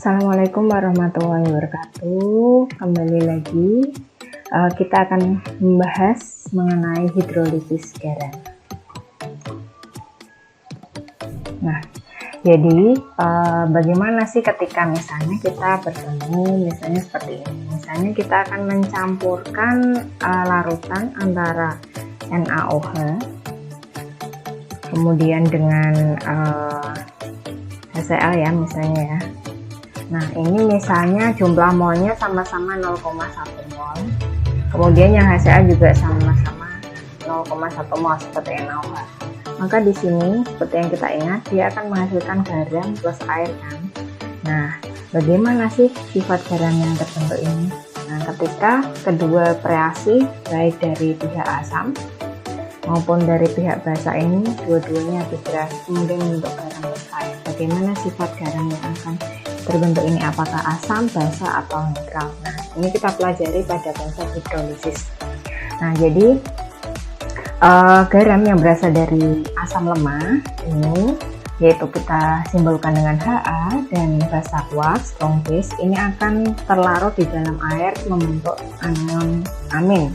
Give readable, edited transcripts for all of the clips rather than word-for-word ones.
Assalamualaikum warahmatullahi wabarakatuh. Kembali lagi kita akan membahas mengenai hidrolisis garam. Nah, jadi bagaimana sih ketika misalnya kita bertemu misalnya seperti ini. Misalnya kita akan mencampurkan larutan antara NaOH kemudian dengan HCl ya misalnya ya. Nah, ini misalnya jumlah molnya sama-sama 0,1 mol. Kemudian yang HCl juga sama-sama 0,1 mol seperti NaOH. Maka di sini seperti yang kita ingat, dia akan menghasilkan garam plus air kan. Nah, bagaimana sih sifat garam yang terbentuk ini? Nah, ketika kedua reaksi baik dari pihak asam maupun dari pihak basa ini dua-duanya habis bereaksi kemudian membentuk garam plus air. Bagaimana sifat garam yang akan terbentuk ini, apakah asam, basa, atau netral? Nah, ini kita pelajari pada konsep hidrolisis. Nah, jadi garam yang berasal dari asam lemah ini, yaitu kita simbolkan dengan Ha dan basa kuat, strong base, ini akan terlarut di dalam air membentuk anion amin.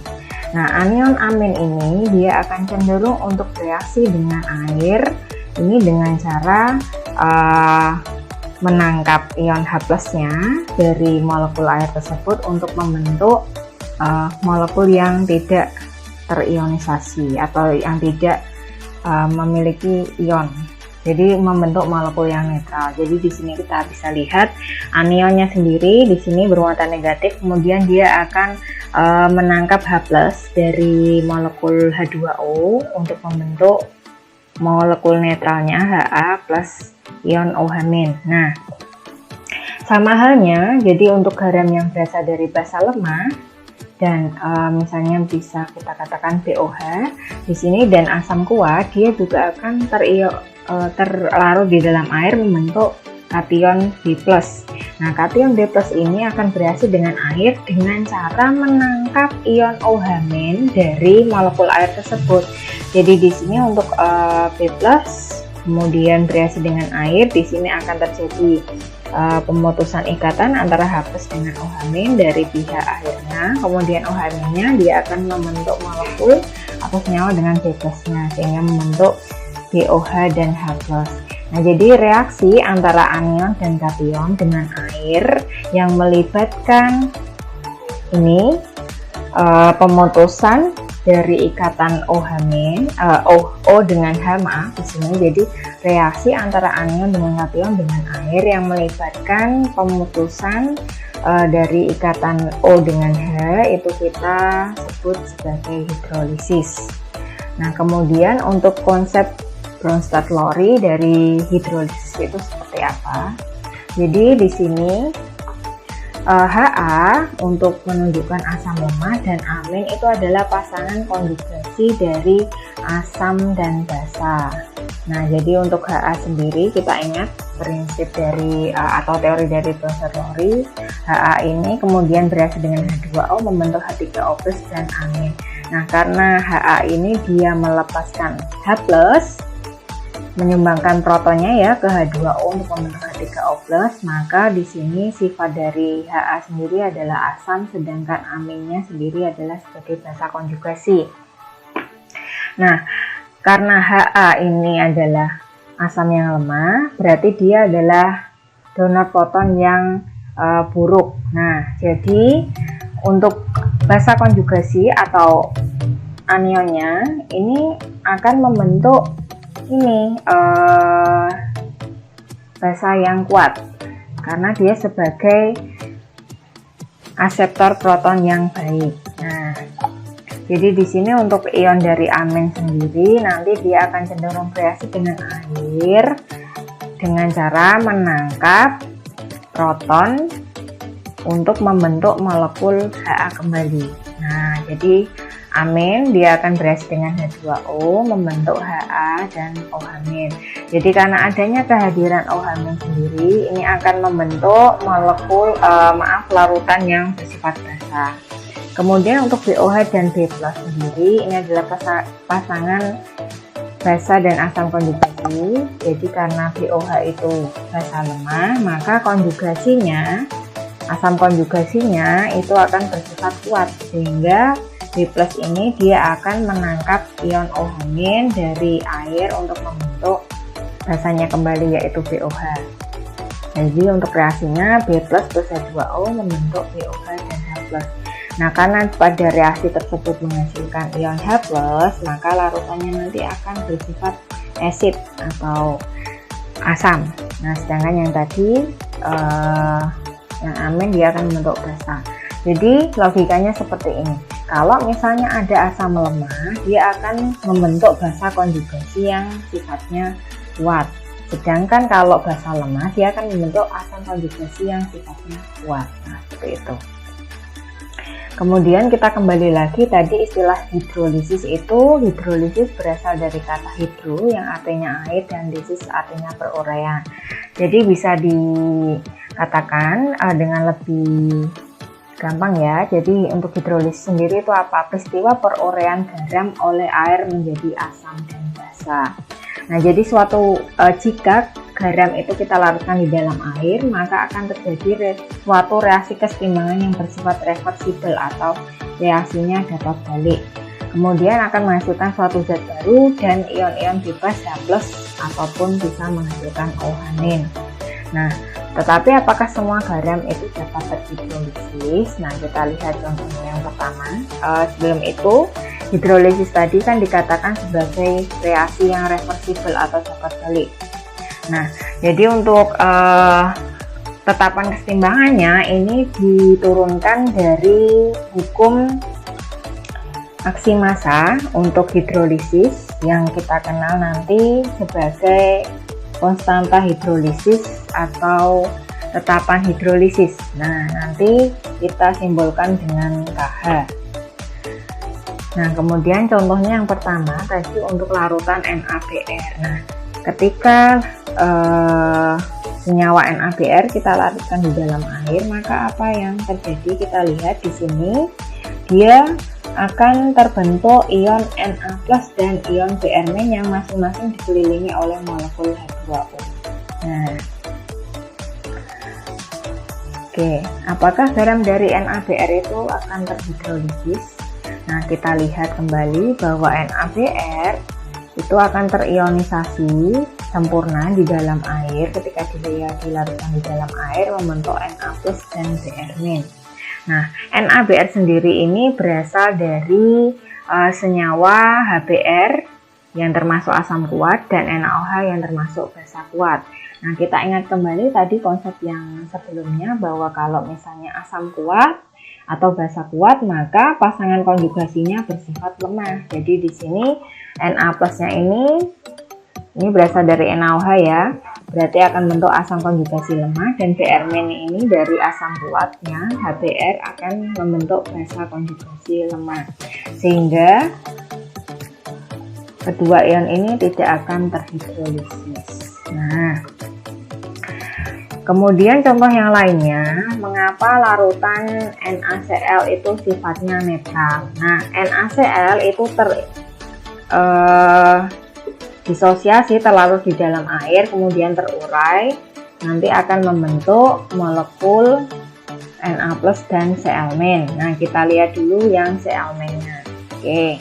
Nah, anion amin ini dia akan cenderung untuk bereaksi dengan air ini dengan cara menangkap ion H+-nya dari molekul air tersebut untuk membentuk molekul yang tidak terionisasi atau yang tidak memiliki ion. Jadi membentuk molekul yang netral. Jadi di sini kita bisa lihat anionnya sendiri di sini bermuatan negatif, kemudian dia akan menangkap H+ dari molekul H2O untuk membentuk molekul netralnya Ha plus ion OH-. Nah, sama halnya, jadi untuk garam yang berasal dari basa lemah dan misalnya bisa kita katakan BOH di sini dan asam kuat, dia juga akan terlarut di dalam air membentuk kation B+. Nah, kation B+ ini akan bereaksi dengan air dengan cara menangkap ion OH- dari molekul air tersebut. Jadi di sini untuk B+ kemudian bereaksi dengan air, di sini akan terjadi pemutusan ikatan antara H+ dengan OH- dari pihak airnya. Kemudian OH-nya dia akan membentuk molekul atau senyawa dengan B+-nya sehingga membentuk BOH dan H+. Nah, jadi reaksi antara anion dan kation dengan air yang melibatkan ini pemutusan dari ikatan O dengan H, maaf di sini. Jadi reaksi antara anion dengan kation dengan air yang melibatkan pemutusan dari ikatan O dengan H itu kita sebut sebagai hidrolisis. Nah, kemudian untuk konsep Bronsted-Lowry dari hidrolisis itu seperti apa? Jadi di sini Ha untuk menunjukkan asam lemah dan amin itu adalah pasangan konjugasi dari asam dan basa. Nah, jadi untuk Ha sendiri kita ingat prinsip dari atau teori dari Bronsted-Lowry. Ha ini kemudian bereaksi dengan H2O membentuk H3O+ dan amin. Nah, karena Ha ini dia melepaskan H+, menyumbangkan protonnya ya ke H2O untuk membentuk H3O+, maka di sini sifat dari Ha sendiri adalah asam, sedangkan aminnya sendiri adalah sebagai basa konjugasi. Nah, karena Ha ini adalah asam yang lemah, berarti dia adalah donor proton yang buruk. Nah, jadi untuk basa konjugasi atau anionnya ini akan membentuk ini basa yang kuat karena dia sebagai aseptor proton yang baik. Nah, jadi di sini untuk ion dari amin sendiri nanti dia akan cenderung bereaksi dengan air dengan cara menangkap proton untuk membentuk molekul Ha kembali. Nah, jadi amin dia akan bereaksi dengan H2O membentuk Ha dan OH-. Jadi karena adanya kehadiran OH- sendiri ini akan membentuk molekul larutan yang bersifat basa. Kemudian untuk BOH dan B+ sendiri ini adalah pasangan basa dan asam konjugasi. Jadi karena BOH itu basa lemah, maka konjugasinya, asam konjugasinya itu akan bersifat kuat, sehingga B+ ini dia akan menangkap ion OH- dari air untuk membentuk basanya kembali, yaitu BOH. Jadi untuk reaksinya B+ plus H2O membentuk BOH dan H+. Nah, karena pada reaksi tersebut menghasilkan ion H+, maka larutannya nanti akan bersifat asid atau asam. Nah, sedangkan yang tadi yang amin dia akan membentuk basa. Jadi logikanya seperti ini. Kalau misalnya ada asam lemah, dia akan membentuk basa konjugasi yang sifatnya kuat. Sedangkan kalau basa lemah, dia akan membentuk asam konjugasi yang sifatnya kuat. Nah, seperti itu. Kemudian kita kembali lagi tadi istilah hidrolisis itu, hidrolisis berasal dari kata hidro yang artinya air dan lisis artinya peruraian. Jadi bisa dikatakan dengan lebih gampang ya. Jadi untuk hidrolisis sendiri itu apa? Peristiwa peruraian garam oleh air menjadi asam dan basa. Nah, jadi jika garam itu kita larutkan di dalam air, maka akan terjadi suatu reaksi kesetimbangan yang bersifat reversibel atau reaksinya dapat balik. Kemudian akan menghasilkan suatu zat baru dan ion-ion bebas H+ ataupun bisa menghasilkan OH-. Nah, tetapi apakah semua garam itu dapat terhidrolisis? Nah, kita lihat contohnya yang pertama. Sebelum itu, hidrolisis tadi kan dikatakan sebagai reaksi yang reversibel atau dapat balik. Nah, jadi untuk tetapan kesetimbangannya ini diturunkan dari hukum aksi massa untuk hidrolisis yang kita kenal nanti sebagai konstanta hidrolisis atau tetapan hidrolisis. Nah, nanti kita simbolkan dengan KH. Nah, kemudian contohnya yang pertama tadi untuk larutan NaBr. Nah, ketika senyawa NaBr kita larutkan di dalam air, maka apa yang terjadi? Kita lihat di sini dia akan terbentuk ion Na+ dan ion Br- yang masing-masing dikelilingi oleh molekul H2O. Nah, oke, apakah garam dari NaBr itu akan terhidrolisis? Nah, kita lihat kembali bahwa NaBr itu akan terionisasi sempurna di dalam air ketika dia dilarutkan di dalam air membentuk Na+ dan Br-. Nah, NaBr sendiri ini berasal dari senyawa HBr yang termasuk asam kuat dan NaOH yang termasuk basa kuat. Nah, kita ingat kembali tadi konsep yang sebelumnya bahwa kalau misalnya asam kuat atau basa kuat, maka pasangan konjugasinya bersifat lemah. Jadi di sini Na+-nya ini berasal dari NaOH ya, berarti akan bentuk asam konjugasi lemah, dan Br- ini dari asam kuatnya HBr akan membentuk basa konjugasi lemah, sehingga kedua ion ini tidak akan terhidrolisis. Nah, kemudian contoh yang lainnya, mengapa larutan NaCl itu sifatnya netral? Nah, NaCl itu disosiasi terlarut di dalam air, kemudian terurai, nanti akan membentuk molekul Na+ dan Cl-. Nah, kita lihat dulu yang Cl-nya. Oke,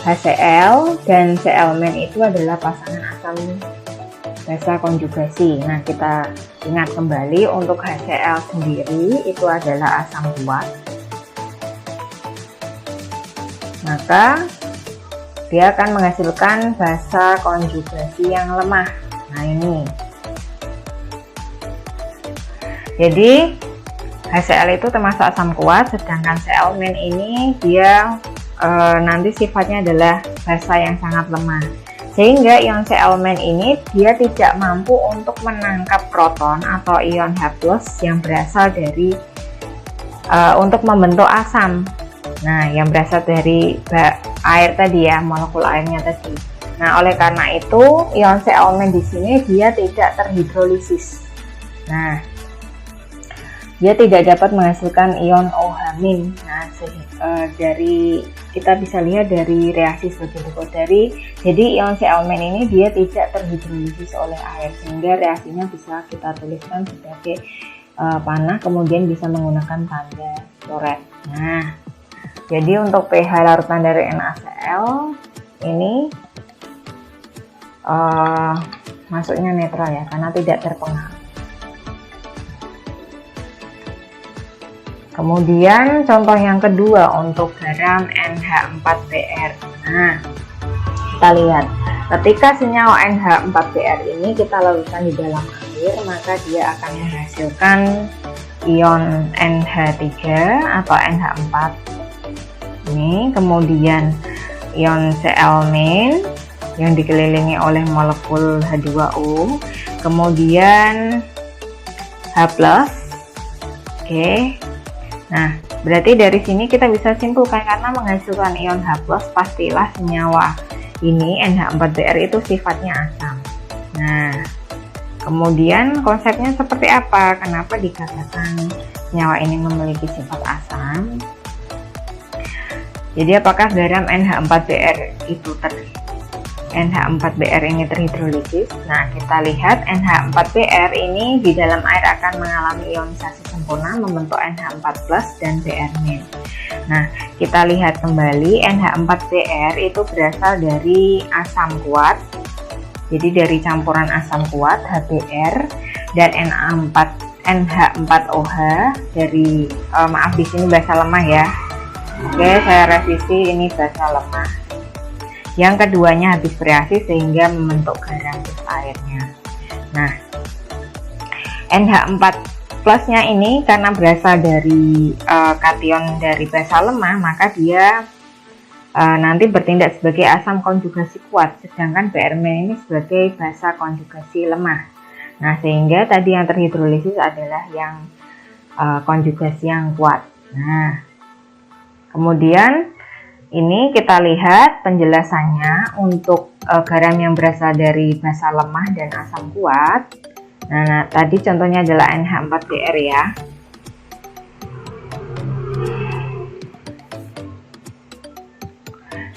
HCl dan Cl- itu adalah pasangan asam basa konjugasi. Nah, kita ingat kembali untuk HCl sendiri itu adalah asam kuat, maka dia akan menghasilkan basa konjugasi yang lemah. Nah, ini jadi HCl itu termasuk asam kuat, sedangkan Cl- ini dia nanti sifatnya adalah basa yang sangat lemah, sehingga ion Cl- ini dia tidak mampu untuk menangkap proton atau ion H+ yang berasal dari untuk membentuk asam. Nah, yang berasal dari air tadi ya, molekul airnya tadi. Nah, oleh karena itu ion Cl- di sini dia tidak terhidrolisis. Nah, dia tidak dapat menghasilkan ion OH-. Nah, dari kita bisa lihat dari reaksi seperti berikut. Dari Jadi ion Cl- ini dia tidak terhidrolisis oleh air, sehingga reaksinya bisa kita tuliskan sebagai panah, kemudian bisa menggunakan tanda coret. Nah, jadi untuk pH larutan dari NaCl ini masuknya netral ya, karena tidak terpengaruh. Kemudian contoh yang kedua untuk garam NH4Br. Nah, kita lihat ketika senyawa NH4Br ini kita larutkan di dalam air, maka dia akan menghasilkan ion NH3 atau NH4 ini, kemudian ion Cl- yang dikelilingi oleh molekul H2O, kemudian H+. Oke. Nah, berarti dari sini kita bisa simpulkan karena menghasilkan ion H+, pastilah senyawa ini NH4Br itu sifatnya asam. Nah, kemudian konsepnya seperti apa? Kenapa dikatakan senyawa ini memiliki sifat asam? Jadi apakah garam NH4Br itu NH4Br ini terhidrolisis? Nah, kita lihat NH4Br ini di dalam air akan mengalami ionisasi sempurna membentuk NH4+ dan Br-. Nah, kita lihat kembali NH4Br itu berasal dari asam kuat. Jadi dari campuran asam kuat HBr dan NH4OH dari maaf di sini basa lemah ya. Oke, saya revisi, ini basa lemah. Yang keduanya habis bereaksi sehingga membentuk garam airnya. Nah, NH4+ ini karena berasal dari kation dari basa lemah, maka dia nanti bertindak sebagai asam konjugasi kuat, sedangkan Br- ini sebagai basa konjugasi lemah. Nah, sehingga tadi yang terhidrolisis adalah yang konjugasi yang kuat. Nah, kemudian ini kita lihat penjelasannya untuk garam yang berasal dari basa lemah dan asam kuat. Nah, tadi contohnya adalah NH4Br ya.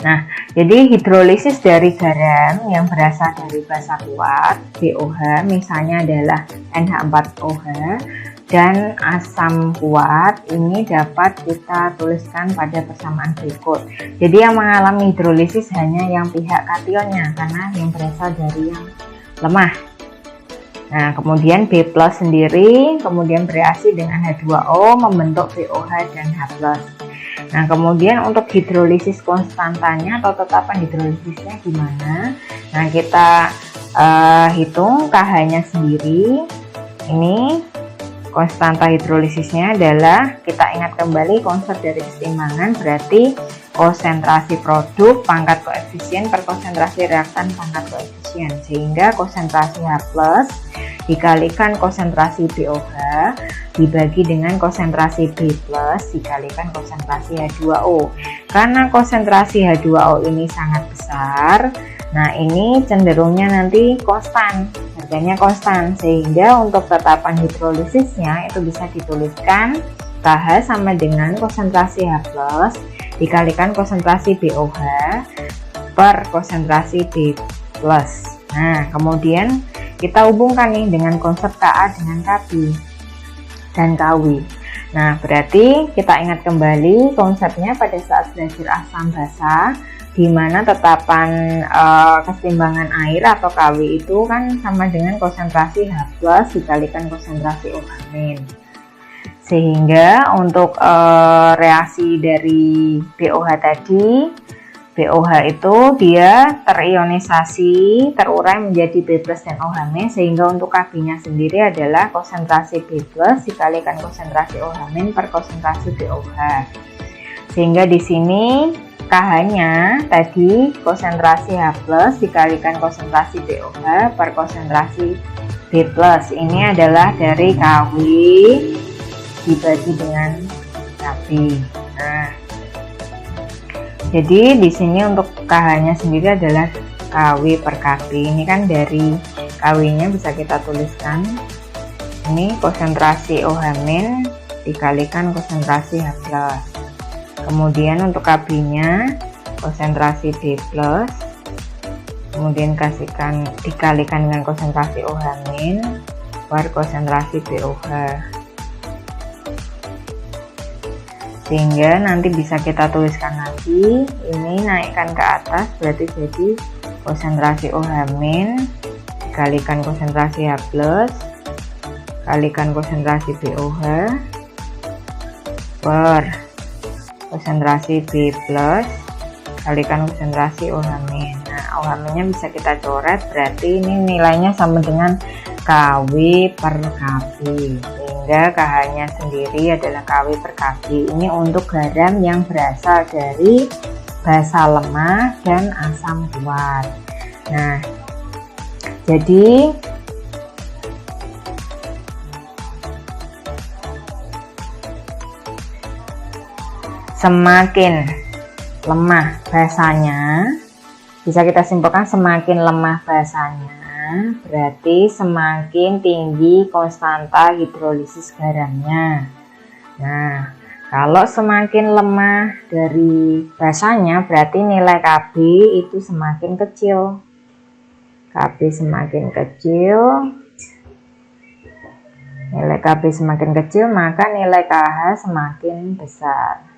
Nah, jadi hidrolisis dari garam yang berasal dari basa kuat BOH misalnya adalah NH4OH dan asam kuat ini dapat kita tuliskan pada persamaan berikut. Jadi yang mengalami hidrolisis hanya yang pihak kationnya karena yang berasal dari yang lemah. Nah, kemudian B+ sendiri kemudian bereaksi dengan H2O membentuk BOH dan H+. Nah, kemudian untuk hidrolisis konstantanya atau tetapan hidrolisisnya gimana? Nah, kita hitung KH-nya sendiri. Ini konstanta hidrolisisnya adalah, kita ingat kembali konsep dari keseimbangan, berarti konsentrasi produk pangkat koefisien per konsentrasi reaktan pangkat koefisien, sehingga konsentrasi H+ dikalikan konsentrasi BOH dibagi dengan konsentrasi B+ dikalikan konsentrasi H2O. Karena konsentrasi H2O ini sangat besar, nah ini cenderungnya nanti konstan, harganya konstan, sehingga untuk tetapan hidrolisisnya itu bisa dituliskan KH sama dengan konsentrasi H+ dikalikan konsentrasi BOH per konsentrasi B+. Nah, kemudian kita hubungkan nih dengan konsep Ka dengan Kb dan Kw. Nah, berarti kita ingat kembali konsepnya pada saat belajar asam basa, di mana tetapan keseimbangan air atau Kw itu kan sama dengan konsentrasi H+ dikalikan konsentrasi OH-. Sehingga untuk reaksi dari BOH tadi, BOH itu dia terionisasi, terurai menjadi B+ dan OH- sehingga untuk Kb-nya sendiri adalah konsentrasi B+ dikalikan konsentrasi OH- per konsentrasi BOH. Sehingga di sini KH-nya tadi konsentrasi H+ dikalikan konsentrasi BOH per konsentrasi B+. Ini adalah dari Kw dibagi dengan Kb. Nah, jadi di sini untuk KH-nya sendiri adalah Kw per Kb. Ini kan dari Kw-nya bisa kita tuliskan. Ini konsentrasi OH- dikalikan konsentrasi H+. Kemudian untuk Kb-nya konsentrasi B+ kemudian dikalikan dengan konsentrasi OH- per konsentrasi BOH, sehingga nanti bisa kita tuliskan lagi, ini naikkan ke atas berarti jadi konsentrasi OH- dikalikan konsentrasi H+, kalikan konsentrasi BOH per konsentrasi B+, kalikan konsentrasi OH-. Nah, OH-nya bisa kita coret, berarti ini nilainya sama dengan KW per KB, sehingga KH-nya sendiri adalah KW per KB. Ini untuk garam yang berasal dari basa lemah dan asam kuat. Nah, jadi semakin lemah basanya, bisa kita simpulkan semakin lemah basanya berarti semakin tinggi konstanta hidrolisis garamnya. Nah, kalau semakin lemah dari basanya berarti nilai KB itu semakin kecil. KB semakin kecil, nilai KB semakin kecil, maka nilai KH semakin besar.